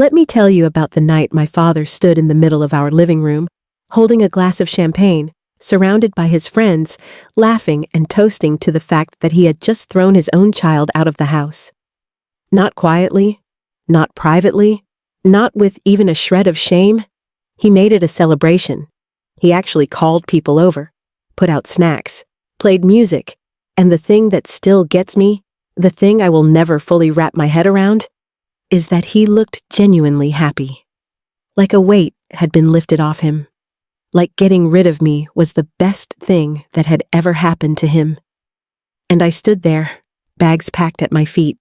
Let me tell you about the night my father stood in the middle of our living room, holding a glass of champagne, surrounded by his friends, laughing and toasting to the fact that he had just thrown his own child out of the house. Not quietly, not privately, not with even a shred of shame. He made it a celebration. He actually called people over, put out snacks, played music, and the thing that still gets me, the thing I will never fully wrap my head around, is that he looked genuinely happy. Like a weight had been lifted off him. Like getting rid of me was the best thing that had ever happened to him. And I stood there, bags packed at my feet,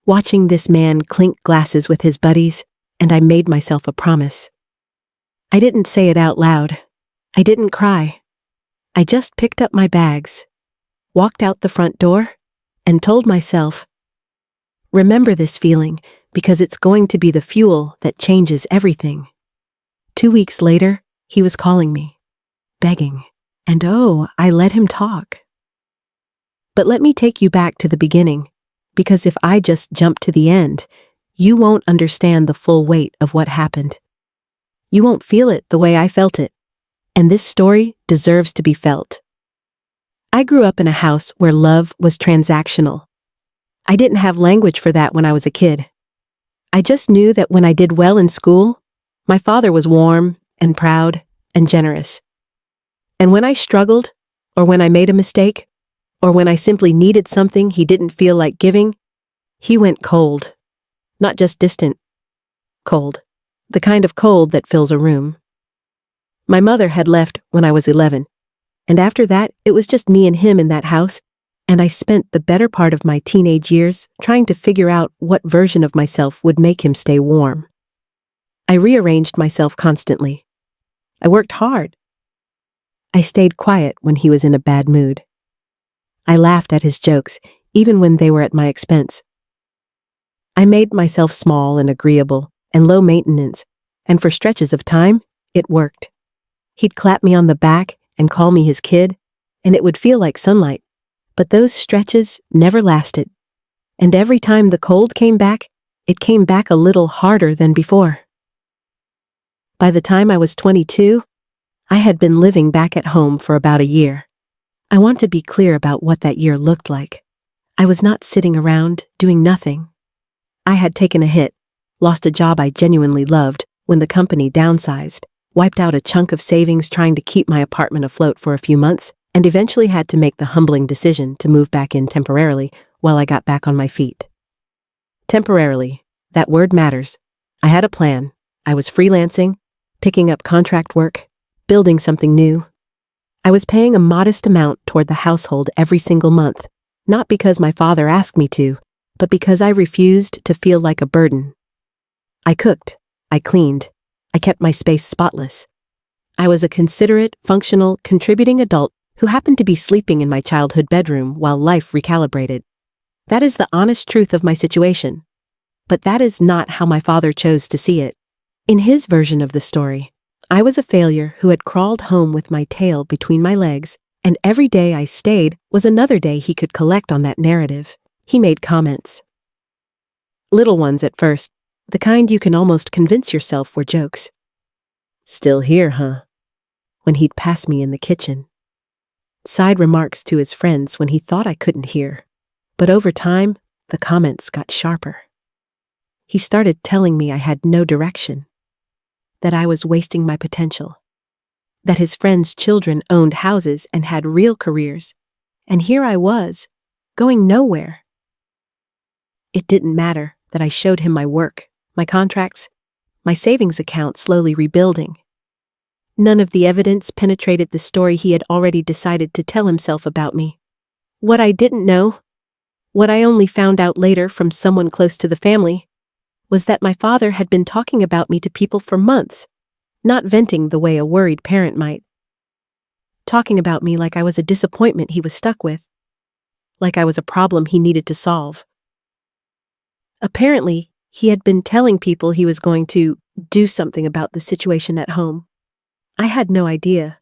watching this man clink glasses with his buddies, and I made myself a promise. I didn't say it out loud. I didn't cry. I just picked up my bags, walked out the front door, and told myself, remember this feeling, because it's going to be the fuel that changes everything. 2 weeks later, he was calling me, begging, and I let him talk. But let me take you back to the beginning, because if I just jump to the end, you won't understand the full weight of what happened. You won't feel it the way I felt it, and this story deserves to be felt. I grew up in a house where love was transactional. I didn't have language for that when I was a kid. I just knew that when I did well in school, my father was warm and proud and generous. And when I struggled, or when I made a mistake, or when I simply needed something he didn't feel like giving, he went cold. Not just distant. Cold. The kind of cold that fills a room. My mother had left when I was 11, and after that, it was just me and him in that house, and I spent the better part of my teenage years trying to figure out what version of myself would make him stay warm. I rearranged myself constantly. I worked hard. I stayed quiet when he was in a bad mood. I laughed at his jokes, even when they were at my expense. I made myself small and agreeable and low maintenance, and for stretches of time, it worked. He'd clap me on the back and call me his kid, and it would feel like sunlight. But those stretches never lasted. And every time the cold came back, it came back a little harder than before. By the time I was 22, I had been living back at home for about a year. I want to be clear about what that year looked like. I was not sitting around doing nothing. I had taken a hit, lost a job I genuinely loved when the company downsized, wiped out a chunk of savings trying to keep my apartment afloat for a few months, and eventually had to make the humbling decision to move back in temporarily while I got back on my feet. Temporarily, that word matters. I had a plan. I was freelancing, picking up contract work, building something new. I was paying a modest amount toward the household every single month, not because my father asked me to, but because I refused to feel like a burden. I cooked, I cleaned, I kept my space spotless. I was a considerate, functional, contributing adult who happened to be sleeping in my childhood bedroom while life recalibrated. That is the honest truth of my situation. But that is not how my father chose to see it. In his version of the story, I was a failure who had crawled home with my tail between my legs, and every day I stayed was another day he could collect on that narrative. He made comments. Little ones at first, the kind you can almost convince yourself were jokes. Still here, huh? When he'd pass me in the kitchen. Side remarks to his friends when he thought I couldn't hear. But over time, the comments got sharper. He started telling me I had no direction, that I was wasting my potential, that his friends' children owned houses and had real careers, and here I was, going nowhere. It didn't matter that I showed him my work, my contracts, my savings account slowly rebuilding. None of the evidence penetrated the story he had already decided to tell himself about me. What I didn't know, what I only found out later from someone close to the family, was that my father had been talking about me to people for months, not venting the way a worried parent might. Talking about me like I was a disappointment he was stuck with, like I was a problem he needed to solve. Apparently, he had been telling people he was going to do something about the situation at home. I had no idea.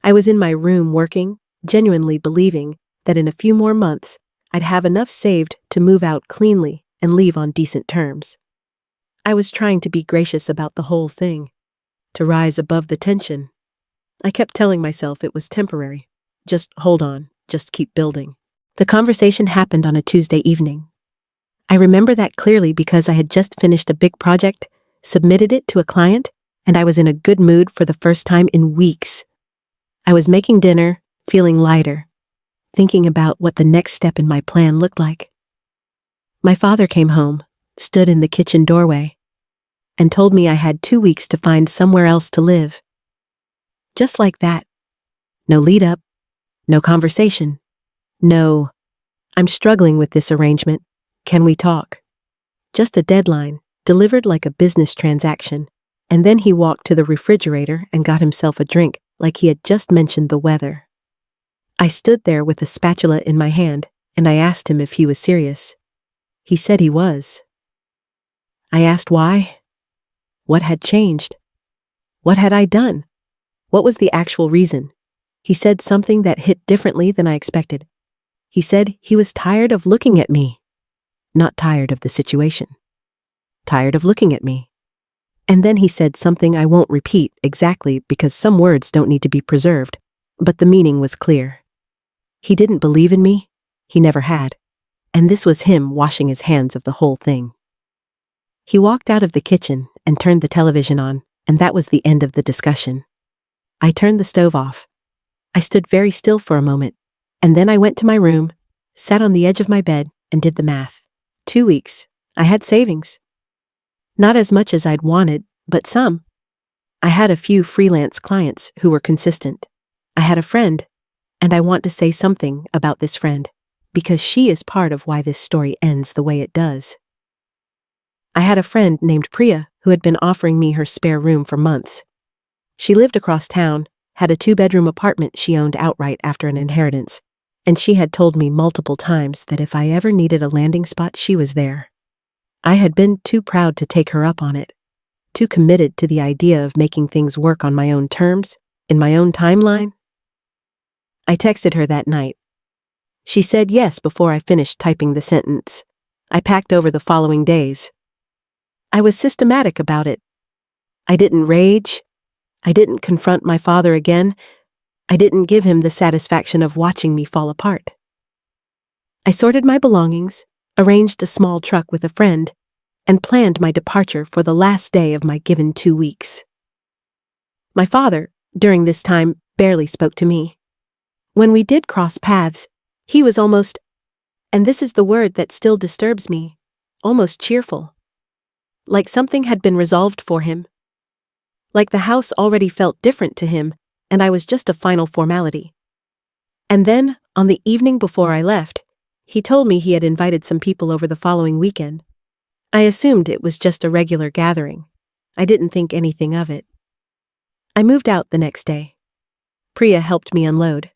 I was in my room working, genuinely believing that in a few more months, I'd have enough saved to move out cleanly and leave on decent terms. I was trying to be gracious about the whole thing, to rise above the tension. I kept telling myself it was temporary. Just hold on, just keep building. The conversation happened on a Tuesday evening. I remember that clearly because I had just finished a big project, submitted it to a client, and I was in a good mood for the first time in weeks. I was making dinner, feeling lighter, thinking about what the next step in my plan looked like. My father came home, stood in the kitchen doorway, and told me I had 2 weeks to find somewhere else to live. Just like that. No lead up, no conversation, no, I'm struggling with this arrangement. Can we talk? Just a deadline, delivered like a business transaction, and then he walked to the refrigerator and got himself a drink like he had just mentioned the weather. I stood there with a spatula in my hand, and I asked him if he was serious. He said he was. I asked why. What had changed? What had I done? What was the actual reason? He said something that hit differently than I expected. He said he was tired of looking at me. Not tired of the situation. Tired of looking at me. And then he said something I won't repeat exactly because some words don't need to be preserved, but the meaning was clear. He didn't believe in me. He never had. And this was him washing his hands of the whole thing. He walked out of the kitchen and turned the television on, and that was the end of the discussion. I turned the stove off. I stood very still for a moment, and then I went to my room, sat on the edge of my bed, and did the math. 2 weeks. I had savings. Not as much as I'd wanted, but some. I had a few freelance clients who were consistent. I had a friend, and I want to say something about this friend, because she is part of why this story ends the way it does. I had a friend named Priya who had been offering me her spare room for months. She lived across town, had a 2-bedroom apartment she owned outright after an inheritance, and she had told me multiple times that if I ever needed a landing spot, she was there. I had been too proud to take her up on it, too committed to the idea of making things work on my own terms, in my own timeline. I texted her that night. She said yes before I finished typing the sentence. I packed over the following days. I was systematic about it. I didn't rage. I didn't confront my father again. I didn't give him the satisfaction of watching me fall apart. I sorted my belongings, arranged a small truck with a friend, and planned my departure for the last day of my given 2 weeks. My father, during this time, barely spoke to me. When we did cross paths, he was almost, and this is the word that still disturbs me, almost cheerful. Like something had been resolved for him. Like the house already felt different to him, and I was just a final formality. And then, on the evening before I left, he told me he had invited some people over the following weekend. I assumed it was just a regular gathering. I didn't think anything of it. I moved out the next day. Priya helped me unload.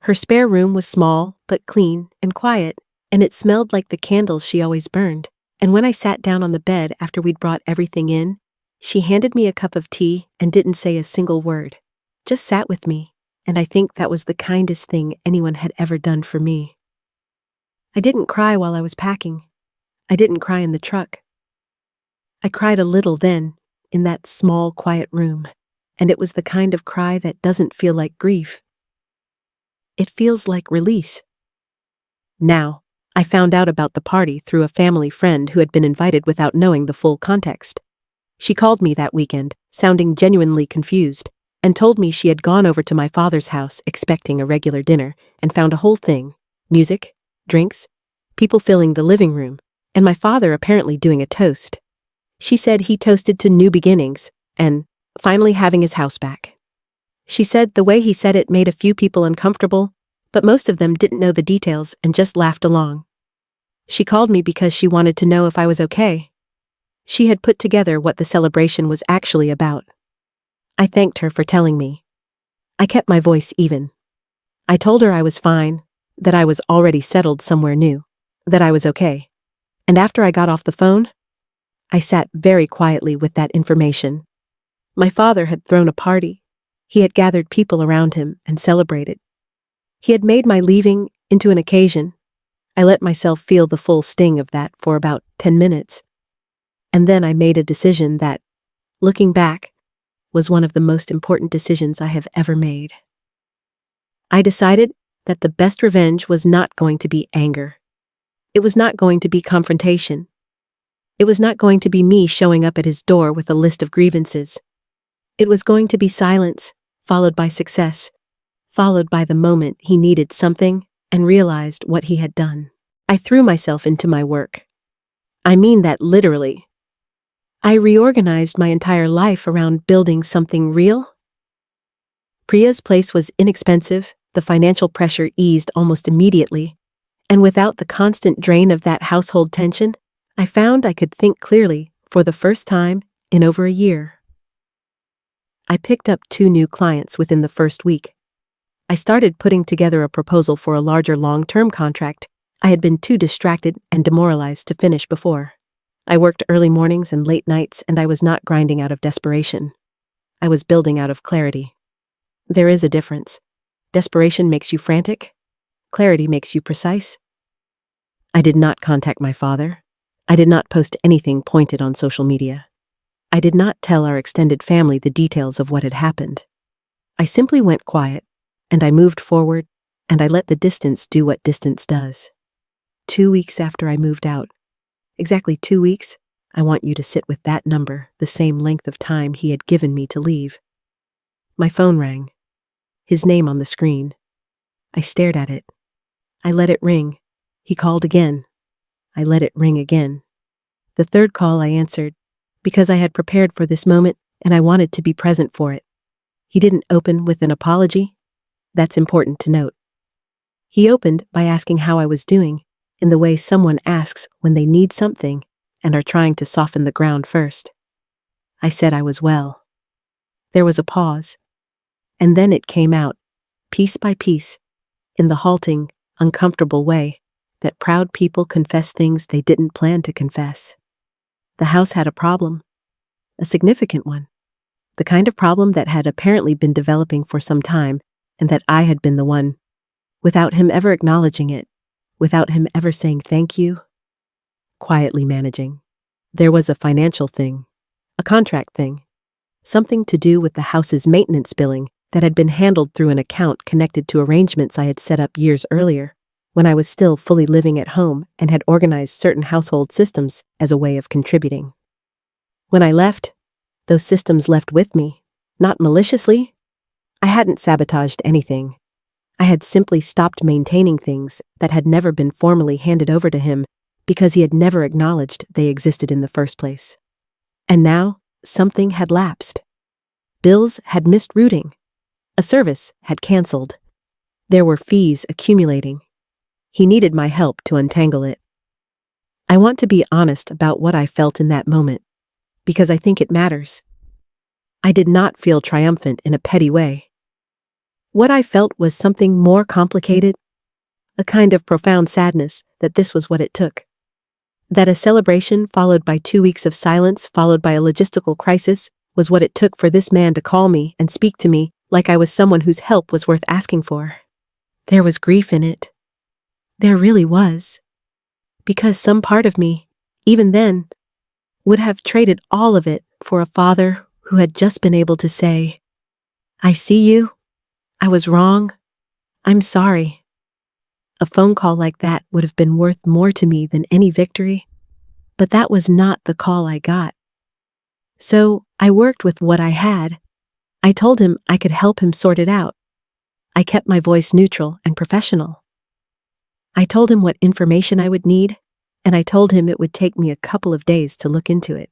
Her spare room was small, but clean and quiet, and it smelled like the candles she always burned. And when I sat down on the bed after we'd brought everything in, she handed me a cup of tea and didn't say a single word. Just sat with me, and I think that was the kindest thing anyone had ever done for me. I didn't cry while I was packing. I didn't cry in the truck. I cried a little then, in that small, quiet room, and it was the kind of cry that doesn't feel like grief. It feels like release. Now, I found out about the party through a family friend who had been invited without knowing the full context. She called me that weekend, sounding genuinely confused, and told me she had gone over to my father's house expecting a regular dinner and found a whole thing: music, drinks, people filling the living room, and my father apparently doing a toast. She said he toasted to new beginnings and finally having his house back. She said the way he said it made a few people uncomfortable, but most of them didn't know the details and just laughed along. She called me because she wanted to know if I was okay. She had put together what the celebration was actually about. I thanked her for telling me. I kept my voice even. I told her I was fine, that I was already settled somewhere new, that I was okay. And after I got off the phone, I sat very quietly with that information. My father had thrown a party. He had gathered people around him and celebrated. He had made my leaving into an occasion. I let myself feel the full sting of that for about 10 minutes. And then I made a decision that, looking back, was one of the most important decisions I have ever made. I decided that the best revenge was not going to be anger. It was not going to be confrontation. It was not going to be me showing up at his door with a list of grievances. It was going to be silence, followed by success, followed by the moment he needed something and realized what he had done. I threw myself into my work. I mean that literally. I reorganized my entire life around building something real. Priya's place was inexpensive, the financial pressure eased almost immediately, and without the constant drain of that household tension, I found I could think clearly for the first time in over a year. I picked up 2 new clients within the first week. I started putting together a proposal for a larger long-term contract I had been too distracted and demoralized to finish before. I worked early mornings and late nights, and I was not grinding out of desperation. I was building out of clarity. There is a difference. Desperation makes you frantic. Clarity makes you precise. I did not contact my father. I did not post anything pointed on social media. I did not tell our extended family the details of what had happened. I simply went quiet, and I moved forward, and I let the distance do what distance does. 2 weeks after I moved out, exactly 2 weeks, I want you to sit with that number, the same length of time he had given me to leave. My phone rang. His name on the screen. I stared at it. I let it ring. He called again. I let it ring again. The third call I answered, because I had prepared for this moment and I wanted to be present for it. He didn't open with an apology. That's important to note. He opened by asking how I was doing, in the way someone asks when they need something and are trying to soften the ground first. I said I was well. There was a pause, and then it came out, piece by piece, in the halting, uncomfortable way that proud people confess things they didn't plan to confess. The house had a problem, a significant one, the kind of problem that had apparently been developing for some time, and that I had been the one, without him ever acknowledging it, without him ever saying thank you, quietly managing. There was a financial thing, a contract thing, something to do with the house's maintenance billing that had been handled through an account connected to arrangements I had set up years earlier, when I was still fully living at home and had organized certain household systems as a way of contributing. When I left, those systems left with me, not maliciously. I hadn't sabotaged anything. I had simply stopped maintaining things that had never been formally handed over to him because he had never acknowledged they existed in the first place. And now, something had lapsed. Bills had missed routing. A service had canceled. There were fees accumulating. He needed my help to untangle it. I want to be honest about what I felt in that moment, because I think it matters. I did not feel triumphant in a petty way. What I felt was something more complicated, a kind of profound sadness that this was what it took. That a celebration followed by 2 weeks of silence followed by a logistical crisis was what it took for this man to call me and speak to me like I was someone whose help was worth asking for. There was grief in it. There really was. Because some part of me, even then, would have traded all of it for a father who had just been able to say, "I see you. I was wrong. I'm sorry." A phone call like that would have been worth more to me than any victory, but that was not the call I got. So I worked with what I had. I told him I could help him sort it out. I kept my voice neutral and professional. I told him what information I would need, and I told him it would take me a couple of days to look into it.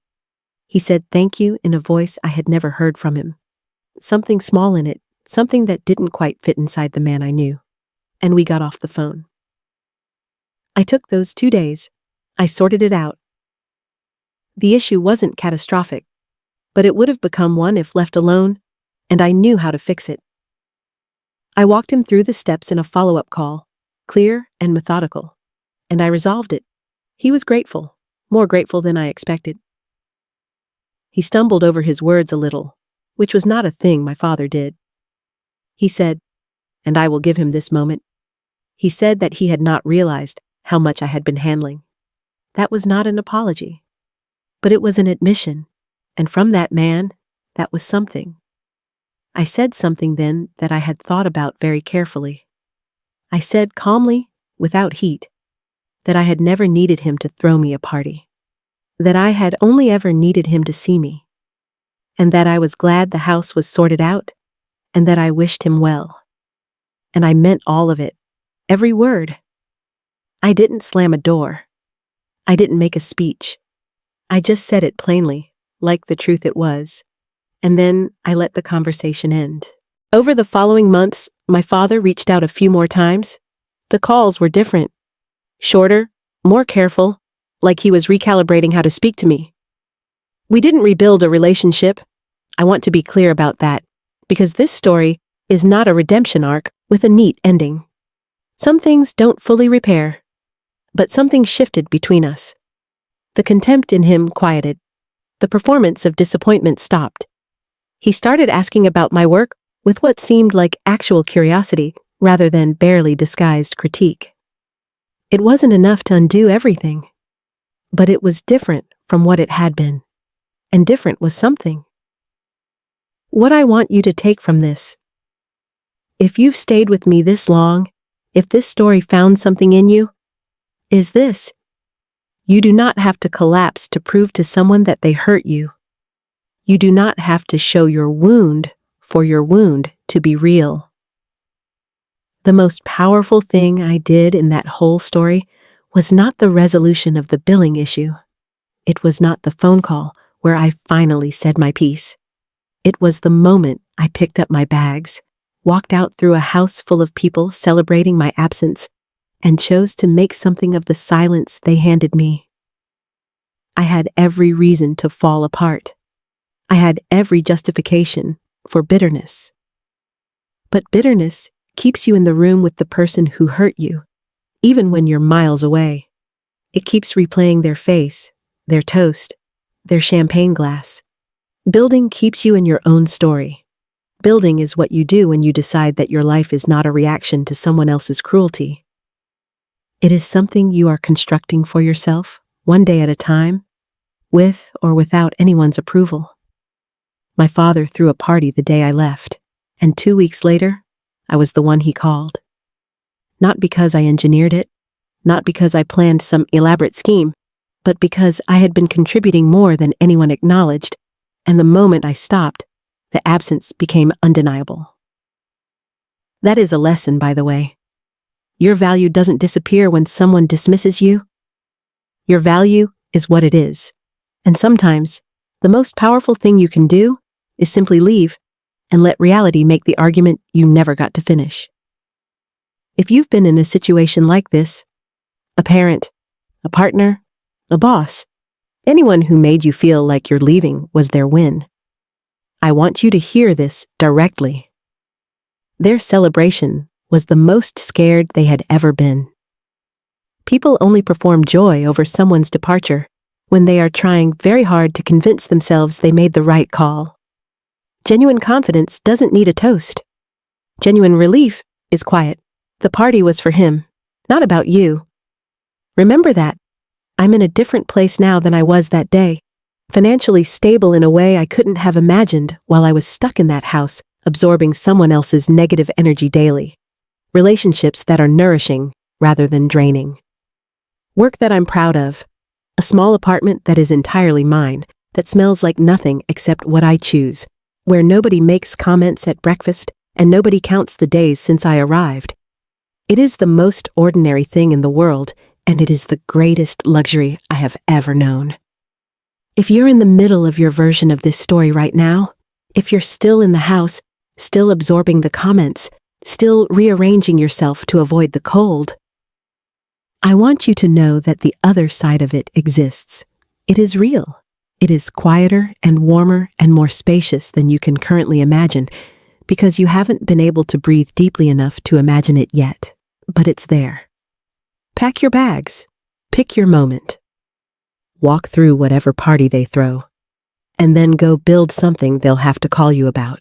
He said thank you in a voice I had never heard from him. Something small in it, something that didn't quite fit inside the man I knew. And we got off the phone. I took those 2 days. I sorted it out. The issue wasn't catastrophic, but it would have become one if left alone, and I knew how to fix it. I walked him through the steps in a follow-up call, clear and methodical, and I resolved it. He was grateful, more grateful than I expected. He stumbled over his words a little, which was not a thing my father did. He said, and I will give him this moment, he said that he had not realized how much I had been handling. That was not an apology. But it was an admission, and from that man, that was something. I said something then that I had thought about very carefully. I said calmly, without heat, that I had never needed him to throw me a party, that I had only ever needed him to see me, and that I was glad the house was sorted out, and that I wished him well. And I meant all of it, every word. I didn't slam a door. I didn't make a speech. I just said it plainly, like the truth it was, and then I let the conversation end. Over the following months, my father reached out a few more times. The calls were different. Shorter, more careful, like he was recalibrating how to speak to me. We didn't rebuild a relationship. I want to be clear about that, because this story is not a redemption arc with a neat ending. Some things don't fully repair, but something shifted between us. The contempt in him quieted. The performance of disappointment stopped. He started asking about my work with what seemed like actual curiosity rather than barely disguised critique. It wasn't enough to undo everything, but it was different from what it had been, and different was something. What I want you to take from this: if you've stayed with me this long, if this story found something in you, is this: you do not have to collapse to prove to someone that they hurt you. You do not have to show your wound for your wound to be real. The most powerful thing I did in that whole story was not the resolution of the billing issue. It was not the phone call where I finally said my piece. It was the moment I picked up my bags, walked out through a house full of people celebrating my absence, and chose to make something of the silence they handed me. I had every reason to fall apart. I had every justification for bitterness. But bitterness keeps you in the room with the person who hurt you, even when you're miles away. It keeps replaying their face, their toast, their champagne glass. Building keeps you in your own story. Building is what you do when you decide that your life is not a reaction to someone else's cruelty. It is something you are constructing for yourself, one day at a time, with or without anyone's approval. My father threw a party the day I left, and 2 weeks later, I was the one he called. Not because I engineered it, not because I planned some elaborate scheme, but because I had been contributing more than anyone acknowledged, and the moment I stopped, the absence became undeniable. That is a lesson, by the way. Your value doesn't disappear when someone dismisses you. Your value is what it is, and sometimes the most powerful thing you can do is simply leave and let reality make the argument you never got to finish. If you've been in a situation like this, a parent, a partner, a boss, anyone who made you feel like your leaving was their win, I want you to hear this directly. Their celebration was the most scared they had ever been. People only perform joy over someone's departure when they are trying very hard to convince themselves they made the right call. Genuine confidence doesn't need a toast. Genuine relief is quiet. The party was for him, not about you. Remember that. I'm in a different place now than I was that day, financially stable in a way I couldn't have imagined while I was stuck in that house, absorbing someone else's negative energy daily. Relationships that are nourishing rather than draining. Work that I'm proud of. A small apartment that is entirely mine, that smells like nothing except what I choose, where nobody makes comments at breakfast and nobody counts the days since I arrived. It is the most ordinary thing in the world, and it is the greatest luxury I have ever known. If you're in the middle of your version of this story right now, if you're still in the house, still absorbing the comments, still rearranging yourself to avoid the cold, I want you to know that the other side of it exists. It is real. It is quieter and warmer and more spacious than you can currently imagine, because you haven't been able to breathe deeply enough to imagine it yet. But it's there. Pack your bags. Pick your moment. Walk through whatever party they throw, and then go build something they'll have to call you about.